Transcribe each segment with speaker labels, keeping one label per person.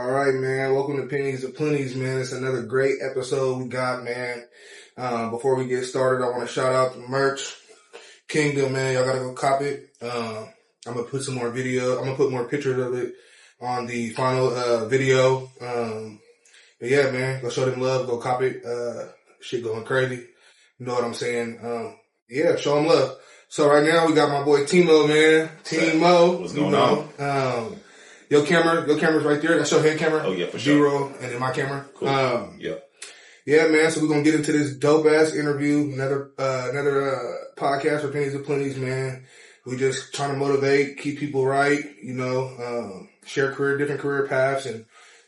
Speaker 1: All right, man. Welcome to Pennies of Plenties, man. It's another great episode we got, man. Before we get started, I want to shout out the merch Kingdom, man. Y'all gotta go cop it. I'm gonna put some more video. I'm gonna put more pictures of it on the final video. But yeah, man, go show them love. Go cop it. Shit going crazy. You know what I'm saying? Yeah, show them love. So right now we got my boy Timo, man. Timo.
Speaker 2: What's going on?
Speaker 1: Your camera's right there. That's your head camera.
Speaker 2: Oh yeah, for sure.
Speaker 1: B-roll, and then my camera.
Speaker 2: Cool.
Speaker 1: Yeah, man. So we're gonna get into this dope ass interview. Another podcast for Pennies of Plenties, man. We just trying to motivate, keep people right, share different career paths and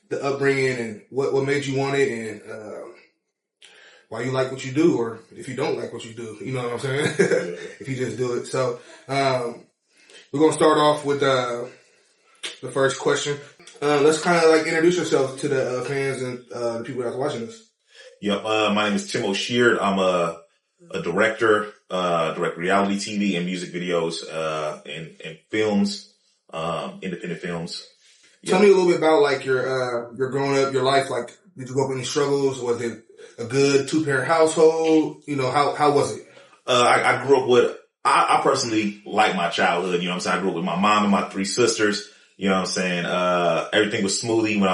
Speaker 1: the upbringing and what made you want it and why you like what you do, or if you don't like what you do, you know what I'm saying? If you just do it. So we're gonna start off with the first question. Let's kind of like introduce yourself to the fans and the people that's watching us.
Speaker 2: Yep. My name is Timo Sheard. I'm a director, direct reality TV and music videos, and films, independent films. Yep.
Speaker 1: Tell me a little bit about like your growing up, your life. Like, did you go up any struggles? Was it a good 2-parent household? How was it?
Speaker 2: I grew up with, I personally like my childhood. You know what I'm saying? I grew up with my mom and my 3 sisters. You know what I'm saying? Everything was smoothie when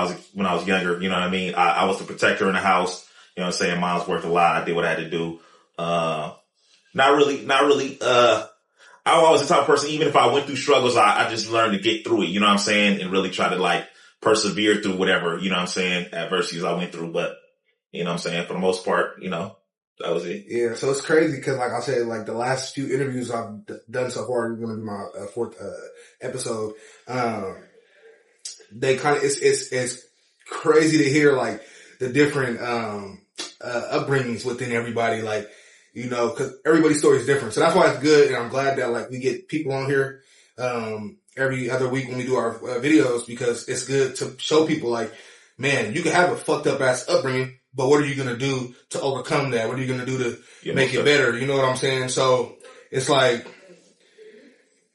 Speaker 2: I was younger. You know what I mean? I was the protector in the house. You know what I'm saying? Mom's worked a lot. I did what I had to do. Not really. I was the type of person, even if I went through struggles, I just learned to get through it. You know what I'm saying? And really try to like persevere through whatever, you know what I'm saying, adversities I went through. But, you know what I'm saying? For the most part, that was it.
Speaker 1: Yeah. So it's crazy because like I said, like the last few interviews I've done so far, it's going to be my 4th episode. They kind of, it's crazy to hear like the different, upbringings within everybody, like, cause everybody's story is different. So that's why it's good. And I'm glad that like we get people on here, every other week when we do our videos, because it's good to show people like, man, you can have a fucked up ass upbringing, but what are you going to do to overcome that? What are you going to do to make it better? You know what I'm saying? So it's like,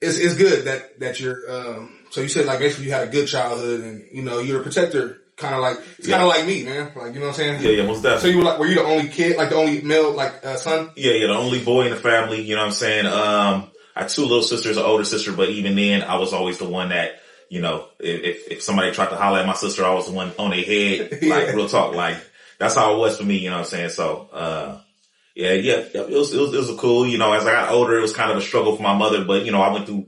Speaker 1: it's good that you're, so you said like basically you had a good childhood and, you're a protector. Kind of like me, man. Like, you know what I'm saying?
Speaker 2: Yeah, most definitely.
Speaker 1: So were you the only kid, like the only male, son?
Speaker 2: Yeah, the only boy in the family, you know what I'm saying? I had 2 little sisters, an older sister, but even then I was always the one that, if somebody tried to holler at my sister, I was the one on their head, like real talk, like that's how it was for me, you know what I'm saying? So, it was a cool, as I got older, it was kind of a struggle for my mother, but, I went through,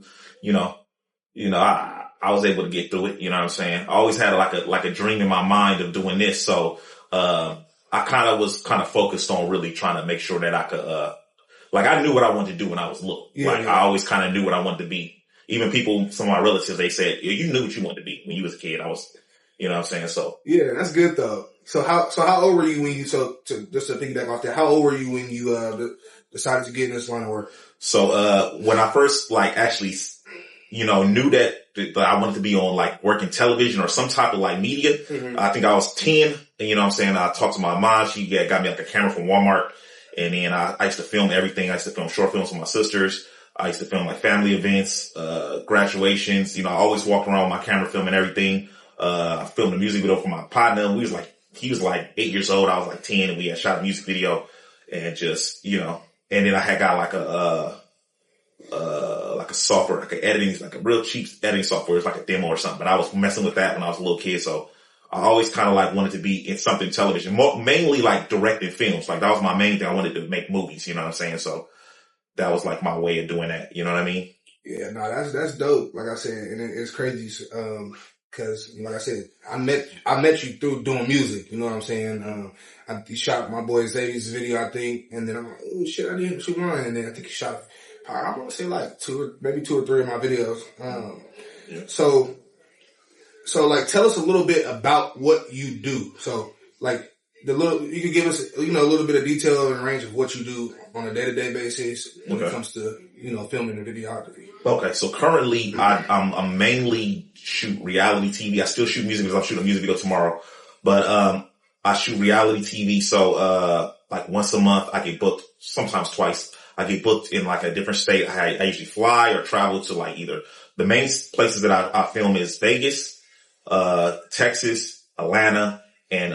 Speaker 2: I was able to get through it, you know what I'm saying? I always had like a dream in my mind of doing this. So, I was focused on really trying to make sure that I could, I knew what I wanted to do when I was little. I always kind of knew what I wanted to be. Even some of my relatives, they said, you knew what you wanted to be when you was a kid. I was, you know what I'm saying? So.
Speaker 1: Yeah, that's good though. So how old were you when just to piggyback off that, how old were you when you, decided to get in this line of work? So, when I first actually,
Speaker 2: knew that I wanted to be on working television or some type of media. Mm-hmm. I think I was 10 and you know what I'm saying? I talked to my mom. She got me a camera from Walmart. And then I used to film everything. I used to film short films with my sisters. I used to film family events, graduations. I always walked around with my camera filming everything. I filmed a music video for my partner. He was 8 years old. I was 10 and we had shot a music video and just, and then I had got a software, an editing, a real cheap editing software. It's a demo or something. But I was messing with that when I was a little kid. So I always kind of wanted to be in something television, mainly directing films. That was my main thing. I wanted to make movies. You know what I'm saying? So that was my way of doing that. You know what I mean?
Speaker 1: Yeah, no, that's dope. Like I said, and it's crazy. Cause like I said, I met you through doing music. You know what I'm saying? I shot my boy Xavier's video, I think. And then I'm like, oh shit, I didn't shoot mine. And then I think he shot, I want to say 2 or 3 of my videos.
Speaker 2: Yeah.
Speaker 1: So tell us a little bit about what you do. So you could give us, a little bit of detail and range of what you do on a day-to-day basis when it comes to, filming and videography.
Speaker 2: Okay. So currently I'm mainly shoot reality TV. I still shoot music because I'm shooting a music video tomorrow, but, I shoot reality TV. So, once a month I get booked, sometimes twice. I get booked in a different state. I usually fly or travel to either the main places that I film is Vegas, Texas, Atlanta, and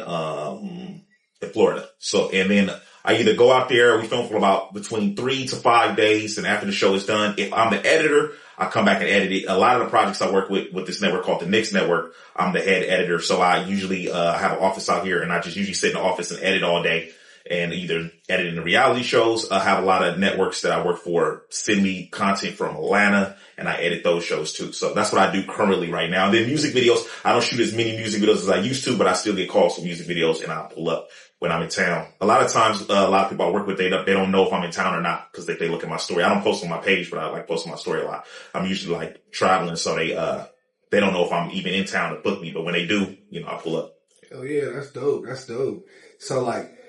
Speaker 2: in Florida. So, and then I either go out there, we film for about between 3 to 5 days, and after the show is done, if I'm the editor, I come back and edit it. A lot of the projects I work with this network called the Knicks Network, I'm the head editor. So I usually have an office out here, and I just usually sit in the office and edit all day, and either edit in the reality shows. I have a lot of networks that I work for send me content from Atlanta, and I edit those shows too. So that's what I do currently right now. And then music videos, I don't shoot as many music videos as I used to, but I still get calls for music videos, and I'll pull up when I'm in town. A lot of times, a lot of people I work with, they don't know if I'm in town or not, because they look at my story. I don't post on my page, but I like posting my story a lot. I'm usually like traveling, so they don't know if I'm even in town to book me, but when they do, I pull up.
Speaker 1: Hell yeah, that's dope. That's dope. So like,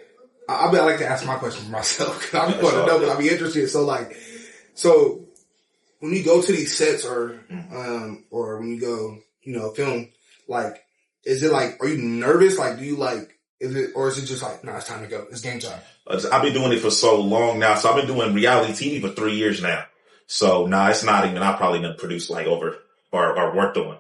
Speaker 1: I like to ask my question for myself. I'm going to know, but I'll be interested. So when you go to these sets or when you go, film, like, is it like, are you nervous? Like, do you like, is it just like, nah, it's time to go. It's game time.
Speaker 2: I've been doing it for so long now. So I've been doing reality TV for 3 years now. So it's not even, I'm probably going to produce like over or worked on,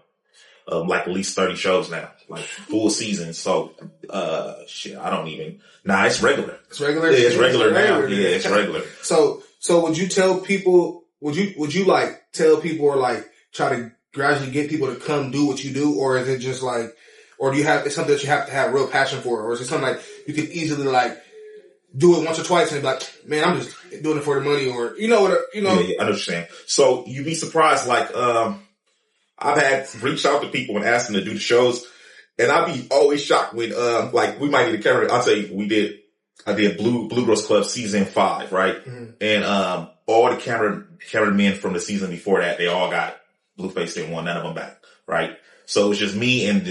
Speaker 2: like at least 30 shows now, like full season. So, I don't even, it's regular.
Speaker 1: It's regular?
Speaker 2: Yeah, it's regular now. Yeah, it's regular.
Speaker 1: So would you tell people, would you like tell people or like try to gradually get people to come do what you do? Or is it just like, or do you have, it's something that you have to have real passion for? Or is it something like you could easily like do it once or twice and be like, man, I'm just doing it for the money, or, Yeah,
Speaker 2: I understand. So you'd be surprised, like, I've had reached out to people and asked them to do the shows, and I'd be always shocked when, like, we might need a camera. I'll tell you, I did Blue Girls Club season 5, right? Mm-hmm. And, all the cameramen from the season before that, they all got Blueface, didn't want none of them back, right? So it was just me and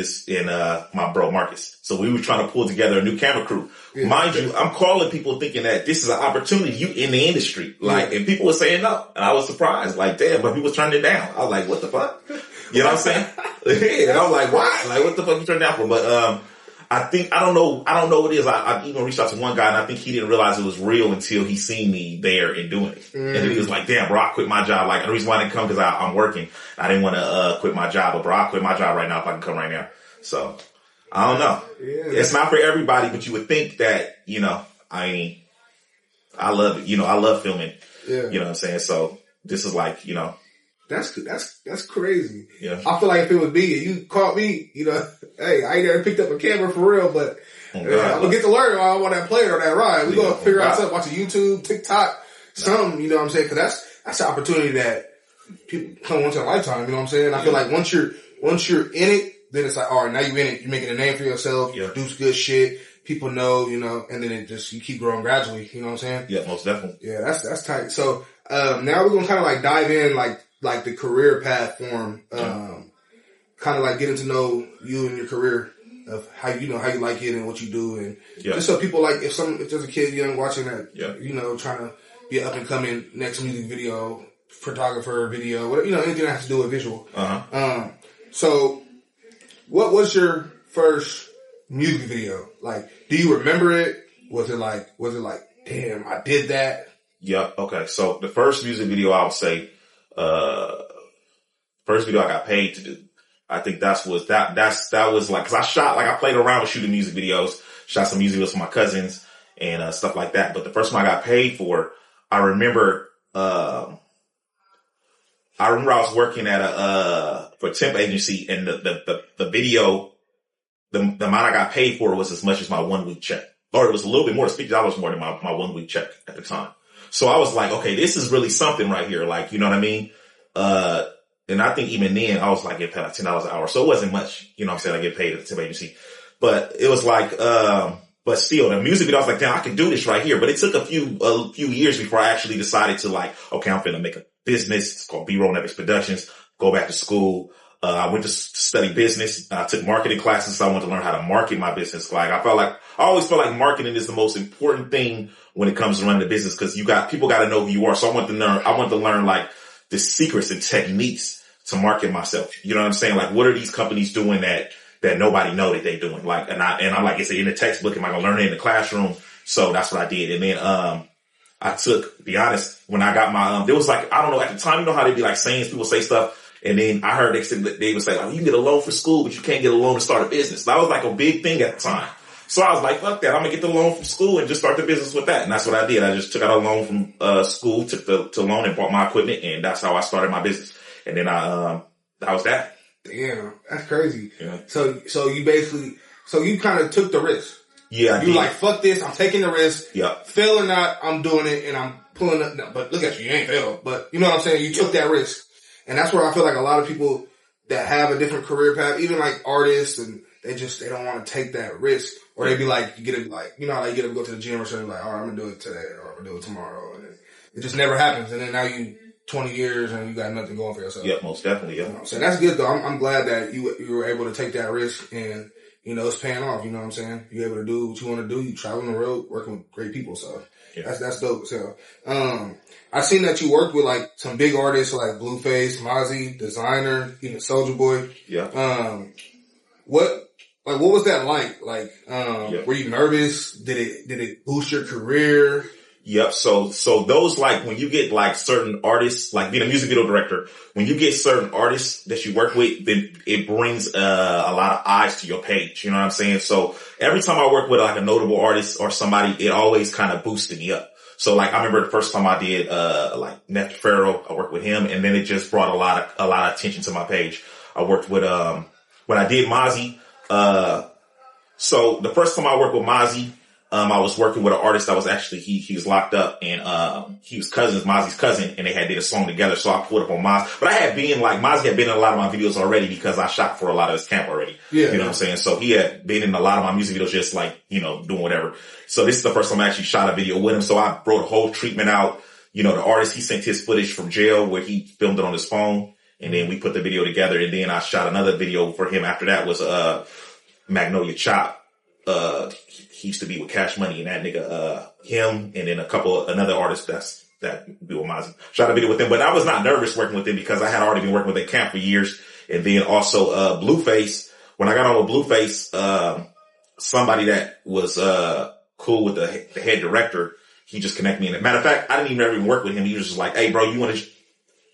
Speaker 2: my bro Marcus. So we were trying to pull together a new camera crew. Yeah. Mind you, I'm calling people thinking that this is an opportunity, you in the industry. Like, and people were saying no. And I was surprised, like, damn, but people turned it down. I was like, what the fuck? You know what I'm saying? Yeah, and I was like, why? Like, what the fuck you turned down for? But, I don't know what it is. I even reached out to one guy, and I think he didn't realize it was real until he seen me there and doing it. Mm. And then he was like, damn, bro, I quit my job. Like, the reason why I didn't come because I'm working. I didn't want to, quit my job, but bro, I quit my job right now if I can come right now. So, I don't know. Yeah. It's not for everybody, but you would think that, I love it. I love filming. Yeah. You know what I'm saying? So, this is like,
Speaker 1: That's crazy.
Speaker 2: Yeah.
Speaker 1: I feel like if it was me and you caught me, hey, I ain't never picked up a camera for real, but I'm gonna get to learn while I'm on that plane or that ride. We're gonna figure out something, watch a YouTube, TikTok, something, you know what I'm saying? Cause that's an opportunity that people come once in a lifetime, you know what I'm saying? I feel like once you're in it, then it's like, all right, now you're in it, you're making a name for yourself, you do good shit, people know, and then you keep growing gradually, you know what I'm saying?
Speaker 2: Yeah, most definitely.
Speaker 1: Yeah, that's tight. So, now we're gonna kind of like dive in, like the career path form, kind of like getting to know you and your career of how you like it and what you do, and just so people like if there's a kid young watching that, trying to be an up and coming next music video photographer, video, whatever, anything that has to do with visual. So what was your first music video? Like, do you remember it? Was it like, damn, I did that?
Speaker 2: Yeah. Okay. So the first music video, I would say, first video I got paid to do. I think that was like, cause I played around with shooting music videos, shot some music videos for my cousins and, stuff like that. But the first one I got paid for, I remember I was working at for a temp agency, and the video, the amount I got paid for was as much as my 1 week check, or it was a little bit more, $50 more than my 1 week check at the time. So I was like, okay, this is really something right here. Like, you know what I mean? And I think even then I was like getting paid like $10 an hour. So it wasn't much, you know what I'm saying? I get paid at the temp agency, but it was like, but still the music video, I was like, damn, I can do this right here. But it took a few years before I actually decided to like, okay, I'm finna make a business. It's called B-Roll Netflix Productions. Go back to school. I went to study business. I took marketing classes. So I wanted to learn how to market my business. Like I always felt like marketing is the most important thing when it comes to running a business, because people got to know who you are. So I want to learn like the secrets and techniques to market myself. You know what I'm saying? Like, what are these companies doing that nobody know that they're doing? Like, and I'm like, it's in the textbook. Am I gonna learn it in the classroom? So that's what I did. And then, I took, to be honest, when I got my, there was like, I don't know, at the time, you know how they be like sayings, people say stuff And then I heard they would say, oh, you can get a loan for school, but you can't get a loan to start a business. That was like a big thing at the time. So I was like, fuck that. I'm going to get the loan from school and just start the business with that. And that's what I did. I just took out a loan from school, took the loan and bought my equipment. And that's how I started my business. And then that was that.
Speaker 1: Damn, that's crazy.
Speaker 2: Yeah.
Speaker 1: So you kind of took the risk.
Speaker 2: Yeah,
Speaker 1: you like, fuck this, I'm taking the risk.
Speaker 2: Yeah.
Speaker 1: Fail or not, I'm doing it and I'm pulling it. No, but look at you ain't failed. But you know what I'm saying? You took that risk. And that's where I feel like a lot of people that have a different career path, even like artists, and they don't want to take that risk. Or they be like, you know how you get to go to the gym or something, like, all right, I'm going to do it today or I'm going to do it tomorrow. And it just never happens. And then now you 20 years and you got nothing going for yourself.
Speaker 2: Yeah, most definitely. Yeah.
Speaker 1: You know what I'm saying? That's good though. I'm glad that you were able to take that risk and, you know, it's paying off. You know what I'm saying? You're able to do what you want to do. You travel on the road, working with great people. So that's dope. So, I seen that you worked with like some big artists like Blueface, Mozzie, Designer, even Soulja Boy.
Speaker 2: Yeah.
Speaker 1: What was that like? Like, were you nervous? Did it boost your career?
Speaker 2: Yep. So those, like, when you get like certain artists, like being a music video director, when you get certain artists that you work with, then it brings a lot of eyes to your page. You know what I'm saying? So every time I work with like a notable artist or somebody, it always kind of boosted me up. So like, I remember the first time I did, like Neptune Pharaoh, I worked with him, and then it just brought a lot of attention to my page. I worked with, when I did Mozzie, so the first time I worked with Mozzie, I was working with an artist that was actually, he was locked up, and he was Mozzie's cousin, and they did a song together. So I pulled up on Mozzie. But Mozzie had been in a lot of my videos already because I shot for a lot of his camp already. Yeah. You know what I'm saying? So he had been in a lot of my music videos, just like, you know, doing whatever. So this is the first time I actually shot a video with him. So I wrote a whole treatment out. You know, the artist, he sent his footage from jail where he filmed it on his phone. And then we put the video together, and then I shot another video for him after that was, Magnolia Chop. He used to be with Cash Money, and that nigga, him, and then another artist that be with Mozzie. Shot a video with them, but I was not nervous working with them because I had already been working with their camp for years. And then also, Blueface, when I got on with Blueface, somebody that was, cool with the head director, he just connected me. And matter of fact, I didn't even work with him. He was just like, hey bro, you want to,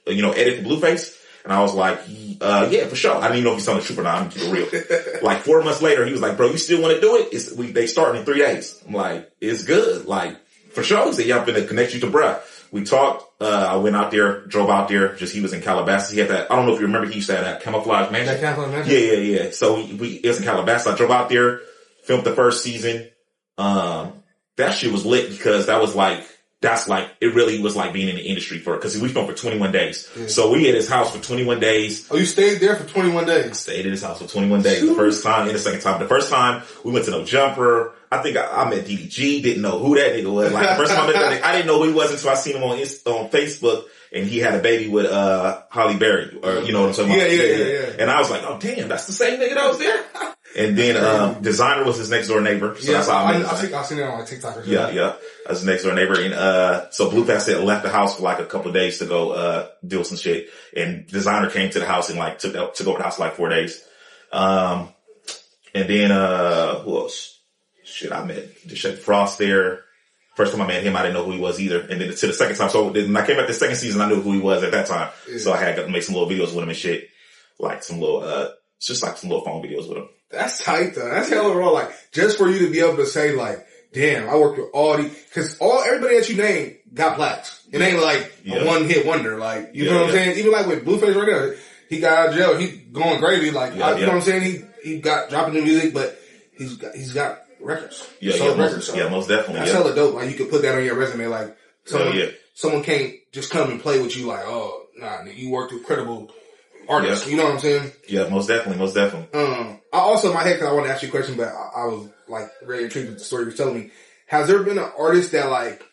Speaker 2: edit the Blueface? And I was like, yeah, for sure. I didn't even know if he's telling the truth or not. I'm gonna keep it real. Like 4 months later, he was like, bro, you still want to do it? They start in 3 days. I'm like, it's good. Like, for sure. He said, yeah, I'm gonna connect you to bruh. We talked, I went out there, drove out there, he was in Calabasas. He had that, I don't know if you remember, he used to have that camouflage mansion.
Speaker 1: That camouflage mansion?
Speaker 2: Yeah. So it was in Calabasas. I drove out there, filmed the first season. That shit was lit because it really was like being in the industry cause we filmed for 21 days. Yeah. So we at his house for 21 days.
Speaker 1: Oh, you stayed there for 21 days? I
Speaker 2: stayed at his house for 21 days. The first time and the second time. The first time we went to No Jumper. I think I met DDG, didn't know who that nigga was. Like the first time I met that nigga, I didn't know who he was until I seen him on Facebook, and he had a baby with, Holly Berry, or you know what I'm talking about?
Speaker 1: Yeah.
Speaker 2: And I was like, oh damn, that's the same nigga that was there? And then, Designer was his next door neighbor. So that's how I met him.
Speaker 1: I've seen it on like TikTok or something.
Speaker 2: Yeah. That's his next door neighbor. And, so Blueface had left the house for like a couple of days to go, deal with some shit. And Designer came to the house and like took over the house for like 4 days. And then, who else? Shit, I met Deshaun Frost there. First time I met him, I didn't know who he was either. And then to the second time, so when I came back the second season, I knew who he was at that time. Yeah. So I had to make some little videos with him and shit. Like some little, just like some little phone videos with him.
Speaker 1: That's tight though. That's hella raw. Like, just for you to be able to say like, damn, I worked with all these, cause everybody that you named got plaques. It ain't like a one hit wonder. Like, you know what I'm saying? Even like with Blueface right there, he got out of jail. He going gravy. Like, you know what I'm saying? He got dropping new music, but he's got records.
Speaker 2: Most definitely.
Speaker 1: That's hella dope. Like, you could put that on your resume. Like, someone can't just come and play with you like, oh, nah, you worked with credible artists. You know what I'm saying?
Speaker 2: Yeah, most definitely.
Speaker 1: I also, in my head, cause I want to ask you a question, but I was like very intrigued with the story you were telling me. Has there been an artist that like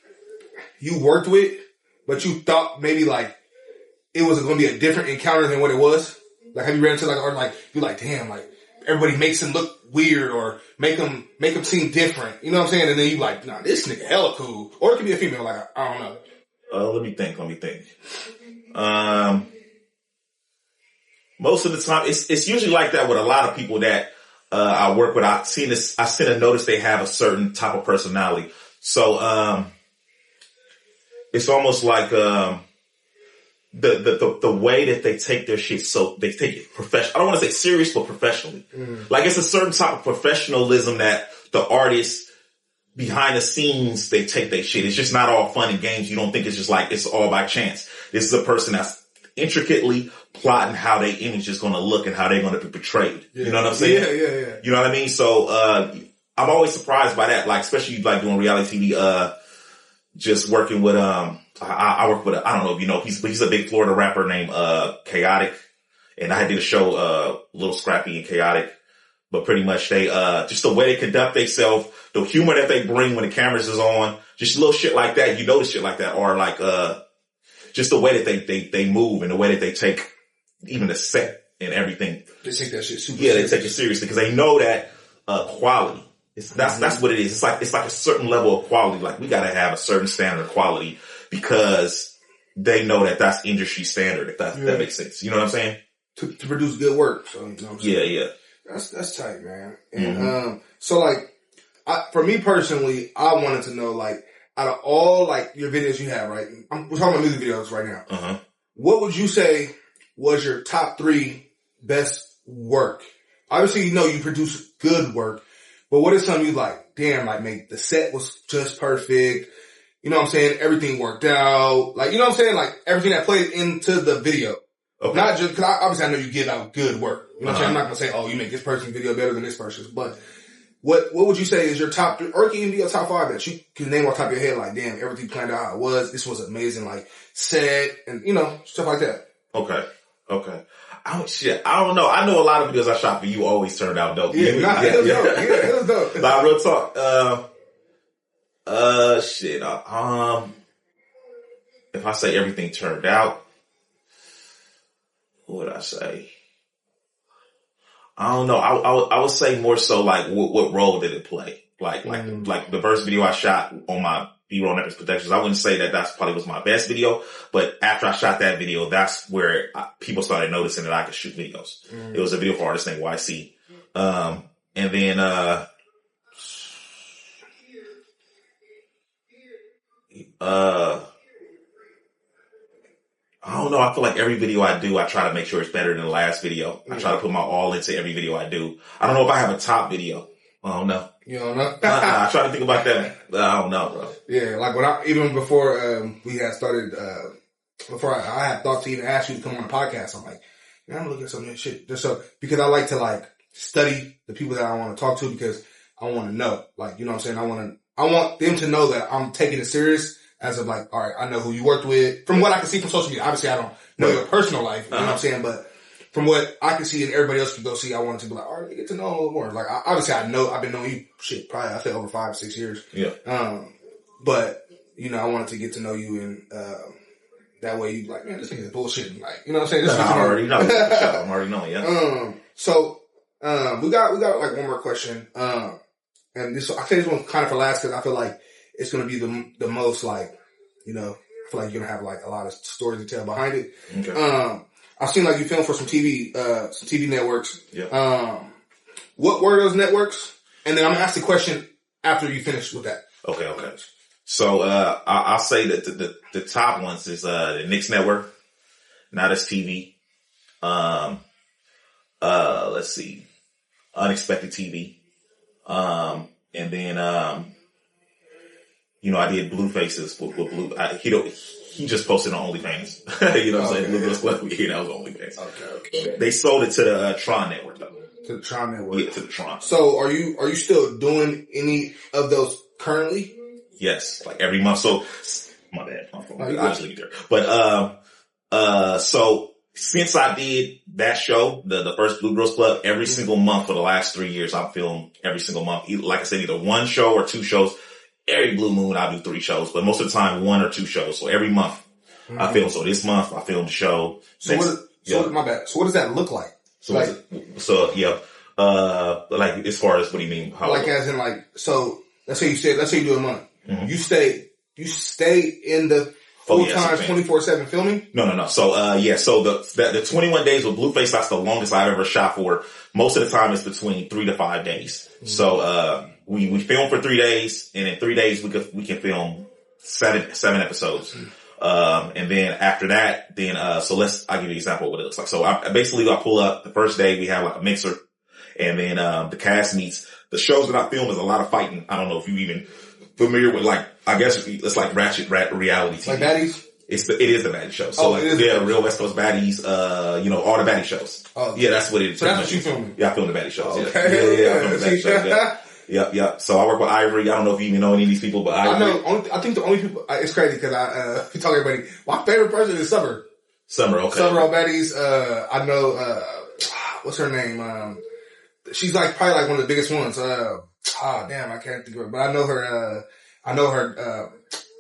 Speaker 1: you worked with, but you thought maybe like it was going to be a different encounter than what it was? Like, have you ran into like an artist like you're like, damn, like everybody makes him look weird or make him seem different. You know what I'm saying? And then you like, nah, this nigga hella cool. Or it could be a female. Like, I don't know.
Speaker 2: Let me think. Most of the time, it's usually like that with a lot of people that, I work with. I seen a notice they have a certain type of personality. So, it's almost like, the way that they take their shit, so they take it professional. I don't want to say serious, but professionally. Like it's a certain type of professionalism that the artists behind the scenes, they take their shit. It's just not all fun and games. You don't think it's just like, it's all by chance. This is a person that's intricately plotting how their image is going to look and how they're going to be portrayed. You know what I'm saying?
Speaker 1: Yeah.
Speaker 2: You know what I mean? So, I'm always surprised by that. Like, especially like doing reality TV, just working with, I work with, I don't know if you know, he's a big Florida rapper named, Chaotic. And I did a show, a little scrappy and chaotic, but pretty much they, just the way they conduct themselves, the humor that they bring when the cameras is on, just little shit like that. You notice shit like that, or like, just the way that they move and the way that they take even the set and everything.
Speaker 1: They take that shit super
Speaker 2: serious. They take it seriously because they know that, quality. That's what it is. It's like a certain level of quality. Like we gotta have a certain standard of quality because they know that that's industry standard. If that makes sense. You know what I'm saying?
Speaker 1: To produce good work. So, you know what I'm saying?
Speaker 2: Yeah.
Speaker 1: That's tight, man. And, so like, for me personally, I wanted to know, like, out of all, like, your videos you have, right? We're talking about music videos right now. What would you say was your top 3 best work? Obviously, you know you produce good work, but what is something you like, damn, like, make the set was just perfect. You know what I'm saying? Everything worked out. Like, you know what I'm saying? Like, everything that played into the video. Okay. Not just, cause obviously I know you give out good work. You know what I'm saying? I'm not gonna say, oh, you make this person's video better than this person's, but what would you say is your top 3, or it can even be your top 5 that you can name off the top of your head, like, damn, everything planned out how it was. This was amazing, like, set, and, you know, stuff like that.
Speaker 2: Okay. I don't know. I know a lot of videos I shot for you always turned out dope.
Speaker 1: It was dope.
Speaker 2: Nah, real talk. If I say everything turned out, what would I say? I don't know. I would say more so like what role did it play? Like the first video I shot on my B-roll Network Protections. I wouldn't say that that's probably was my best video, but after I shot that video, that's where people started noticing that I could shoot videos. It was a video for an artist named YC. And then, I don't know. I feel like every video I do, I try to make sure it's better than the last video. I try to put my all into every video I do. I don't know if I have a top video. I don't know.
Speaker 1: You don't know?
Speaker 2: I try to think about that. I don't know, bro.
Speaker 1: Yeah, like even before we had started, before I had thought to even ask you to come on the podcast, I'm like, man, I'm gonna look at some of this shit. Just so, because I like to like study the people that I want to talk to because I want to know. Like, you know what I'm saying? I want them to know that I'm taking it serious. As of like, all right, I know who you worked with. From what I can see from social media, obviously I don't know your personal life, you know what I'm saying? But from what I can see and everybody else can go see, I wanted to be like, all right, get to know a little more. Like, obviously I've been knowing you, probably, I say over 5 or 6 years.
Speaker 2: Yeah.
Speaker 1: But, you know, I wanted to get to know you and, that way you like, man, this nigga's bullshitting. Like, you know what I'm saying?
Speaker 2: I already know. I'm already knowing, yeah.
Speaker 1: So, we got like one more question. And this, I say this one kind of for last because I feel like it's going to be the most like, you know, I feel like you're going to have like a lot of stories to tell behind it.
Speaker 2: Okay.
Speaker 1: I've seen like you filmed for some TV networks.
Speaker 2: Yeah.
Speaker 1: What were those networks? And then I'm going to ask the question after you finish with that.
Speaker 2: Okay. So, I'll say that the top ones is, the Knicks Network, Not As TV. Let's see, Unexpected TV. And then, you know, I did Blue Faces with Blue. He just posted on OnlyFans. You know what I'm saying? Blue Girls Club. Yeah, that was OnlyFans. Okay. They sold it to the Tron Network though.
Speaker 1: To the Tron Network.
Speaker 2: Yeah, to the Tron.
Speaker 1: So are you still doing any of those currently?
Speaker 2: Yes, like every month. So my bad. I just leave it there. But so since I did that show, the first Blue Girls Club, every single month for the last 3 years, I've filmed every single month. Like I said, either one show or 2 shows. Every blue moon, I'll do 3 shows, but most of the time 1 or 2 shows. So every month I film. So this month I filmed a show.
Speaker 1: My bad. So what does that look like?
Speaker 2: Like as far as what do you mean? How
Speaker 1: like as in like, so let's say you do a month. Mm-hmm. You stay in the full-time 24/7 filming?
Speaker 2: No. So, so the 21 days with Blueface, that's the longest I've ever shot for. Most of the time it's between 3 to 5 days. Mm-hmm. So, we film for 3 days, and in 3 days we can film seven episodes. And then after that, so I'll give you an example of what it looks like. So I pull up the first day, we have like a mixer, and then, the cast meets. The shows that I film is a lot of fighting. I don't know if you even familiar with, like, I guess it's like ratchet reality TV.
Speaker 1: Like baddies?
Speaker 2: It is the baddie show. So real West Coast baddies, all the baddie shows. Oh, yeah, that's what it is.
Speaker 1: So that's what you filming?
Speaker 2: Yeah, I film the baddie shows.
Speaker 1: Oh, okay.
Speaker 2: Yeah, I film the baddie shows. Yeah. Yep. So I work with Ivory. I don't know if you even know any of these people, but Ivory.
Speaker 1: I think the only people, it's crazy because you tell everybody, my favorite person is Summer.
Speaker 2: Summer, okay.
Speaker 1: Summer on baddies. I know, what's her name? She's like probably like one of the biggest ones. Damn, I can't think of it, but I know her,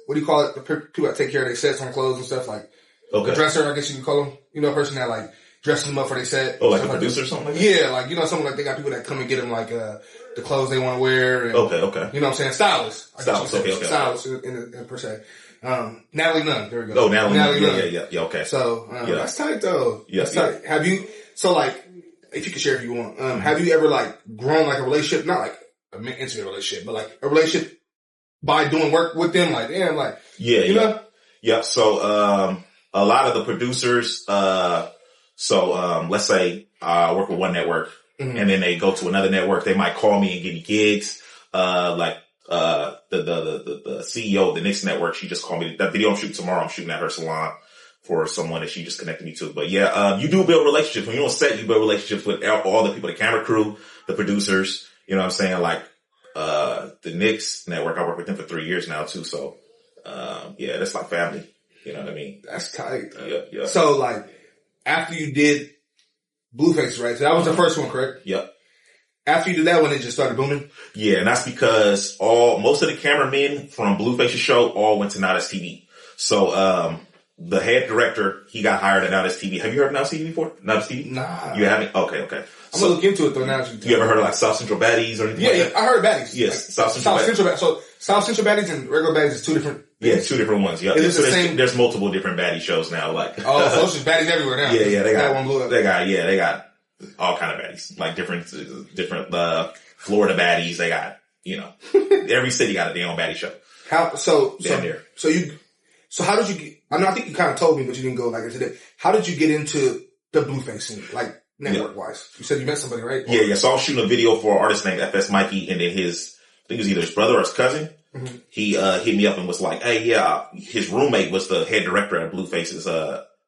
Speaker 1: what do you call it? The people that take care of their sets on clothes and stuff, like the dresser, I guess you can call them. You know, a person that like dresses them up for their set.
Speaker 2: Oh, like a producer or something like that?
Speaker 1: Yeah, like, someone like they got people that come and get them like, the clothes they want to wear. And,
Speaker 2: okay.
Speaker 1: You know what I'm saying? Stylists.
Speaker 2: Okay.
Speaker 1: Stylists in per se. Natalie Nunn. There we go.
Speaker 2: Oh, Natalie Nunn. Yeah, okay.
Speaker 1: So, that's tight though.
Speaker 2: Yeah.
Speaker 1: That's tight. Have you, so like, if you can share if you want, have you ever like grown like a relationship, not like an intimate relationship, but like a relationship by doing work with them? Like, damn, like, you know?
Speaker 2: Yeah. So, a lot of the producers, let's say I work with one network, and then they go to another network. They might call me and give me gigs. The CEO of the Knicks network, she just called me. That video I'm shooting tomorrow, I'm shooting at her salon for someone that she just connected me to. But yeah, you do build relationships. When you're on set, you build relationships with all the people, the camera crew, the producers, you know what I'm saying? Like, the Knicks network, I worked with them for 3 years now too. So, that's like family. You know what I mean?
Speaker 1: That's tight.
Speaker 2: Yeah.
Speaker 1: So like, after you did Blueface, right? So that was the first one, correct?
Speaker 2: Yep.
Speaker 1: After you did that one, it just started booming?
Speaker 2: Yeah, and that's because most of the cameramen from Blueface's show all went to Now That's TV. So, the head director, he got hired at Now That's TV. Have you heard of Now That's TV before? Now That's TV?
Speaker 1: Nah.
Speaker 2: You haven't? Okay.
Speaker 1: I'm gonna look into it though now.
Speaker 2: You ever heard of like South Central Baddies or anything like that?
Speaker 1: Yeah, I heard of Baddies.
Speaker 2: Yes,
Speaker 1: like, South Central Baddies. So South Central Baddies and regular Baddies is two different things.
Speaker 2: Yeah, two different ones. Yeah.
Speaker 1: Is it the same?
Speaker 2: There's multiple different baddie shows now. Like,
Speaker 1: so it's just baddies everywhere now.
Speaker 2: Yeah, they got
Speaker 1: one blew up.
Speaker 2: They got all kind of baddies. Like different Florida baddies. They got, every city got a damn baddie show. How
Speaker 1: did you get, I think you kind of told me, but you didn't go like into that. How did you get into the Blueface scene? Like, network wise? You said you met somebody, right?
Speaker 2: Yeah. So I was shooting a video for an artist named FS Mikey, and then I think it was either his brother or his cousin. Mm-hmm. He, hit me up and was like, hey, his roommate was the head director at Blueface's,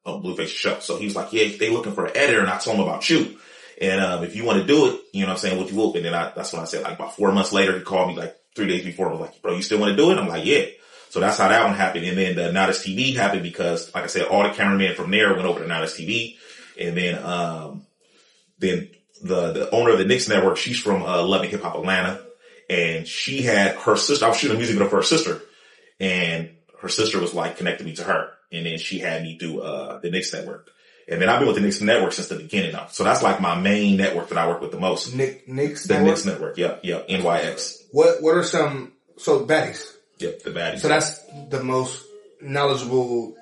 Speaker 2: Blueface's show. So he was like, yeah, they looking for an editor, and I told him about you. And, if you want to do it, you know what I'm saying, what you will. And then that's when I said, like, about 4 months later, he called me like 3 days before and was like, bro, you still want to do it? I'm like, yeah. So that's how that one happened. And then the Now That's TV happened because, like I said, all the cameramen from there went over to Now That's TV. And then the owner of the Knicks network, she's from Love and Hip Hop Atlanta, and she had her sister. I was shooting a music video for her sister, and her sister was like connecting me to her, and then she had me do the Knicks network. And then I've been with the Knicks network since the beginning now. So that's like my main network that I work with the most.
Speaker 1: Knicks
Speaker 2: the Knicks network. Yep. NYX.
Speaker 1: What are some baddies?
Speaker 2: Yep, the baddies.
Speaker 1: So that's the most knowledgeable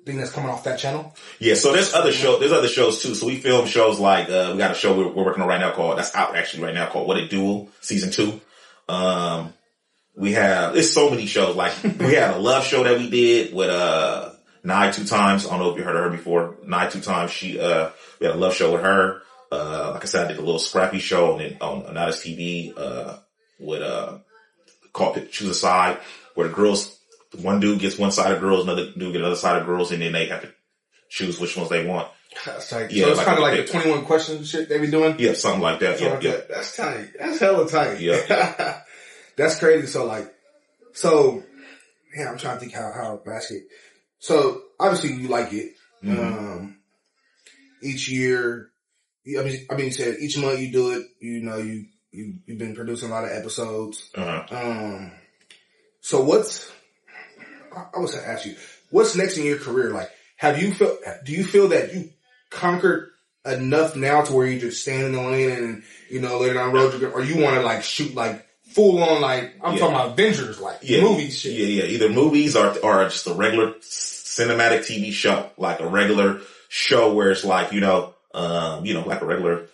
Speaker 1: thing that's coming off that channel?
Speaker 2: Yeah, so there's other shows too. So we film shows like, we got a show we're working on right now that's out actually right now called What It Duel, season 2. There's so many shows. Like, we had a love show that we did with, Nye 2 Times. I don't know if you heard of her before. Nye 2 Times. We had a love show with her. Like I said, I did a little scrappy show on Now That's TV, called Choose a Side, where the girls, one dude gets one side of girls, another dude gets another side of girls, and then they have to choose which ones they want.
Speaker 1: That's tight. Yeah, so it's kind of like the 21 questions shit they be doing?
Speaker 2: Yeah, something like that.
Speaker 1: Yeah. That's tight. That's hella tight.
Speaker 2: Yeah.
Speaker 1: That's crazy. So I'm trying to think how basket. So obviously you like it. Mm-hmm. Each year, you said each month you do it. You've been producing a lot of episodes.
Speaker 2: Uh-huh.
Speaker 1: So I was gonna ask you, what's next in your career? Like, do you feel that you conquered enough now to where you just stand in the lane and, later down the road, or you want to like shoot like full on, like, I'm talking about Avengers, like movies shit?
Speaker 2: Yeah. Either movies or just a regular cinematic TV show, like a regular show where it's like, like a regular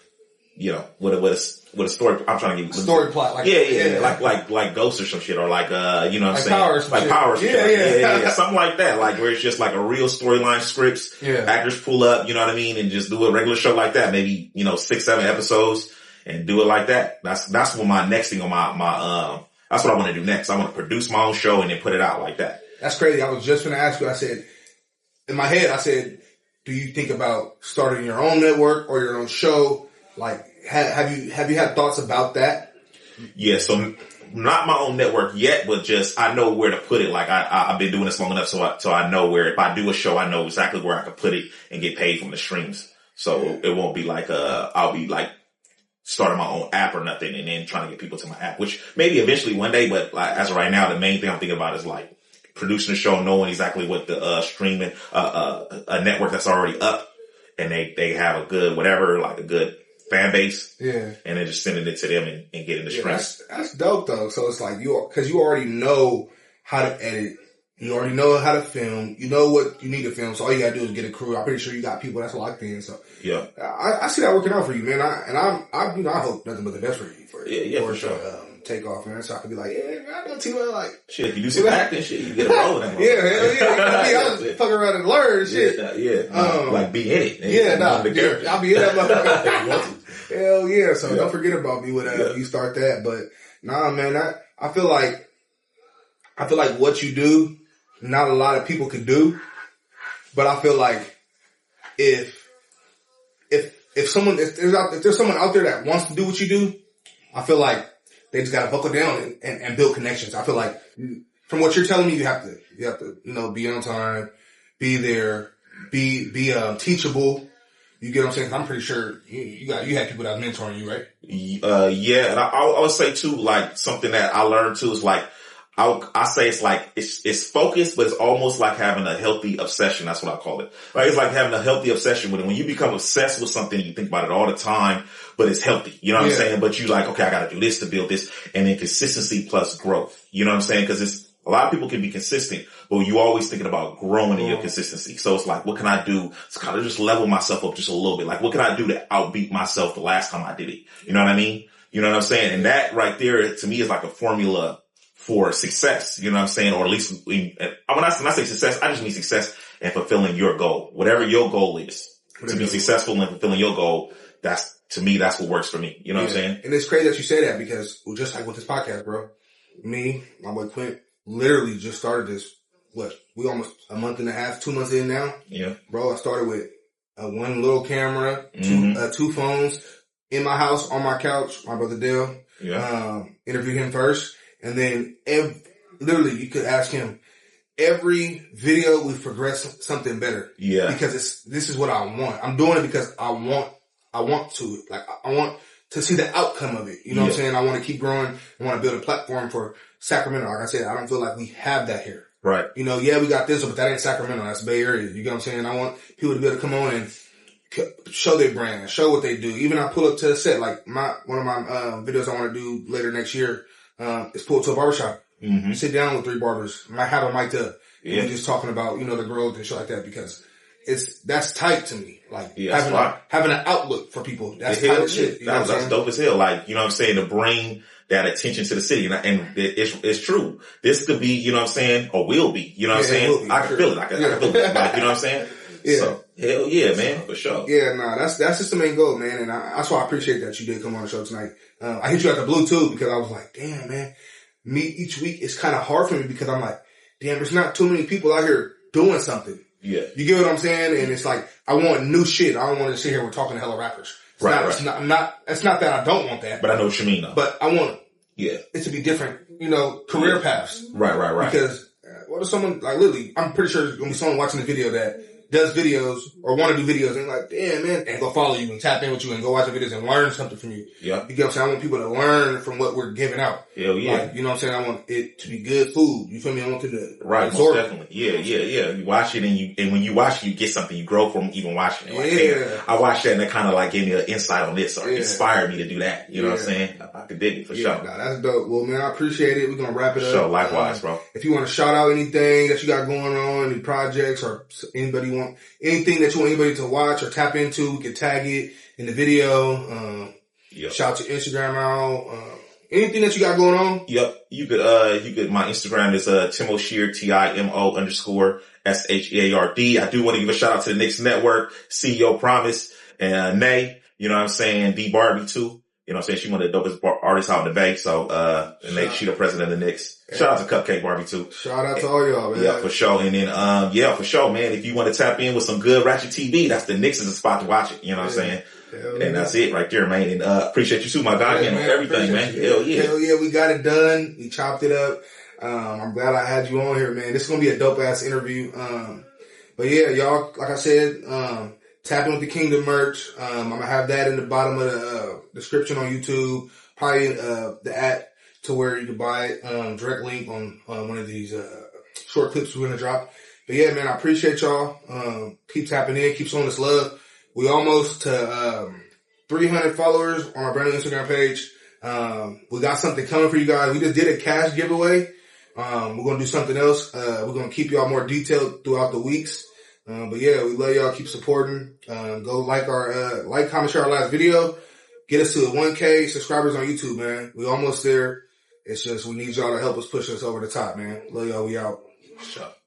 Speaker 2: with a story. I'm trying to give you
Speaker 1: story plot.
Speaker 2: Like Ghost or some shit, or like, you know what I'm saying?
Speaker 1: Power or some
Speaker 2: like
Speaker 1: shit.
Speaker 2: Power or some shit.
Speaker 1: Yeah.
Speaker 2: Something like that. Like where it's just like a real storyline scripts.
Speaker 1: Yeah.
Speaker 2: Actors pull up, you know what I mean? And just do a regular show like that. Maybe, 6, 7 episodes and do it like that. That's what my next thing on my that's what I want to do next. I want to produce my own show and then put it out like that.
Speaker 1: That's crazy. I was just going to ask you, I said, in my head, do you think about starting your own network or your own show? Like, have you had thoughts about that?
Speaker 2: Yeah. So not my own network yet, but just, I know where to put it. Like I've been doing this long enough. So I know where, if I do a show, I know exactly where I can put it and get paid from the streams. So it won't be like, I'll be like starting my own app or nothing and then trying to get people to my app, which maybe eventually one day, but like as of right now, the main thing I'm thinking about is like producing a show, knowing exactly what the, streaming, a network that's already up and they have a good, whatever, like a good fan base.
Speaker 1: Yeah. And
Speaker 2: then just sending it to them and getting the streams.
Speaker 1: That's dope though. So it's like cause you already know how to edit. You already know how to film. You know what you need to film. So all you gotta do is get a crew. I'm pretty sure you got people that's locked in. So
Speaker 2: yeah,
Speaker 1: I see that working out for you, man. I hope nothing but the best for you.
Speaker 2: For sure.
Speaker 1: Take off, man. So I can be like, yeah, man, I know Timo. Like,
Speaker 2: shit, if you do some acting shit, you get a role in that.
Speaker 1: Yeah, hell yeah. I was fucking around and learn shit.
Speaker 2: Yeah. Like be in it.
Speaker 1: Yeah, I'll be in that motherfucker. Hell yeah. So don't forget about me when you start that. But nah, man, I feel like what you do, not a lot of people can do. But I feel like if there's someone out there that wants to do what you do, I feel like they just gotta buckle down and build connections. I feel like from what you're telling me, you have to, be on time, be there, be teachable. You get what I'm saying? 'Cause I'm pretty sure you had people that was mentoring you, right?
Speaker 2: Yeah. And I would say too, like something that I learned too is like, I say it's like, it's focused, but it's almost like having a healthy obsession. That's what I call it. Right? It's like having a healthy obsession with it. When you become obsessed with something, you think about it all the time, but it's healthy. You know what I'm saying? But you like, okay, I gotta do this to build this. And then consistency plus growth. You know what I'm saying? Cause a lot of people can be consistent, but you always thinking about growing in your consistency. So it's like, what can I do to kind of just level myself up just a little bit? Like, what can I do to outbeat myself the last time I did it? You know what I mean? You know what I'm saying? And that right there to me is like a formula for success, you know what I'm saying? Or at least when I say success, I just mean success and fulfilling your goal. Whatever your goal is, to be successful in fulfilling your goal, to me, that's what works for me. You know what I'm saying?
Speaker 1: And it's crazy that you say that because just like with this podcast, bro, me, my boy Quint, literally just started this, we almost a month and a half, 2 months in now.
Speaker 2: Yeah.
Speaker 1: Bro, I started with one little camera, two phones in my house, on my couch, my brother Dale.
Speaker 2: Yeah.
Speaker 1: Interviewed him first. And then literally you could ask him, every video we've progressed something better.
Speaker 2: Yeah.
Speaker 1: Because this is what I want. I'm doing it because I want to. Like, I want to see the outcome of it. You know what I'm saying? I want to keep growing. I want to build a platform for Sacramento. Like I said, I don't feel like we have that here.
Speaker 2: Right.
Speaker 1: We got this, but that ain't Sacramento. That's Bay Area. You get what I'm saying? I want people to be able to come on and show their brand, show what they do. Even I pull up to the set, like one of my videos I want to do later next year. It's pulled to a barbershop. Mm-hmm. Sit down with 3 barbers. Might have them mic'd up. Yeah. And just talking about, the growth and shit like that because that's tight to me. Like having an outlook for people. That's tight as shit.
Speaker 2: That's dope as hell. Like, you know what I'm saying? To bring that attention to the city. And it's true. This could be, you know what I'm saying? Or will be. You know what I'm saying? I can feel it. I can feel it. Like, you know what I'm saying?
Speaker 1: Yeah.
Speaker 2: So, hell yeah, man. For sure.
Speaker 1: Yeah, that's just the main goal, man. And that's why I appreciate that you did come on the show tonight. I hit you at the blue too because I was like, damn, man. Me each week is kind of hard for me because I'm like, damn, there's not too many people out here doing something.
Speaker 2: Yeah.
Speaker 1: You get what I'm saying? And it's like, I want new shit. I don't want to sit here and we're talking to hella rappers. It's not that I don't want that.
Speaker 2: But I know what you mean though.
Speaker 1: But I want it to be different, career paths.
Speaker 2: Right.
Speaker 1: Because what if someone, like literally, I'm pretty sure there's going to be someone watching the video that does videos or want to do videos and like, damn, man, and go follow you and tap in with you and go watch the videos and learn something from you.
Speaker 2: Yeah.
Speaker 1: You get what I'm saying? I want people to learn from what we're giving out.
Speaker 2: Hell yeah.
Speaker 1: Like, you know what I'm saying? I want it to be good food. You feel me? I want it to
Speaker 2: most definitely. Yeah. You watch it and when you watch it, you get something. You grow from even watching it. Like, damn, I watched that and it kind of like gave me an insight on this or inspired me to do that. You know what I'm saying? I could dig it for sure.
Speaker 1: Nah, that's dope. Well, man, I appreciate it. We're going to wrap it up.
Speaker 2: Sure, likewise, bro.
Speaker 1: If you want to shout out anything that you got going on, any projects or anything that you want anybody to watch or tap into, we can tag it in the video.
Speaker 2: Yep.
Speaker 1: Shout to Instagram out. Anything that you got going on?
Speaker 2: Yep. You could, my Instagram is, Timo Sheard, TIMO_SHEARD. I do want to give a shout out to the Knicks Network, CEO Promise, and, Nay, you know what I'm saying? D Barbie too. You know what I'm saying? She one of the dopest artists out in the Bay. So, and Nate, she the president of the Knicks. Shout out to Cupcake Barbie too.
Speaker 1: Shout out to all y'all, man.
Speaker 2: Yeah, for sure. And then, yeah, for sure, man. If you want to tap in with some good ratchet TV, that's the Knicks is the spot to watch it. You know what I'm saying? And that's it right there, man. And, appreciate you too, my guy. Man, everything, man. Hell yeah.
Speaker 1: Hell yeah. We got it done. We chopped it up. I'm glad I had you on here, man. This is going to be a dope ass interview. But yeah, y'all, like I said, tap in with the Kingdom merch. I'm going to have that in the bottom of the description on YouTube. Probably the app to where you can buy it. Direct link on one of these short clips we're going to drop. But yeah, man, I appreciate y'all. Keep tapping in. Keep showing us love. We almost to 300 followers on our brand new Instagram page. We got something coming for you guys. We just did a cash giveaway. We're going to do something else. We're going to keep y'all more detailed throughout the weeks. But yeah, we love y'all. Keep supporting. Go like our, comment, share our last video. Get us to 1K subscribers on YouTube, man. We almost there. It's just we need y'all to help us push us over the top, man. Love y'all. We out.
Speaker 2: Shut up.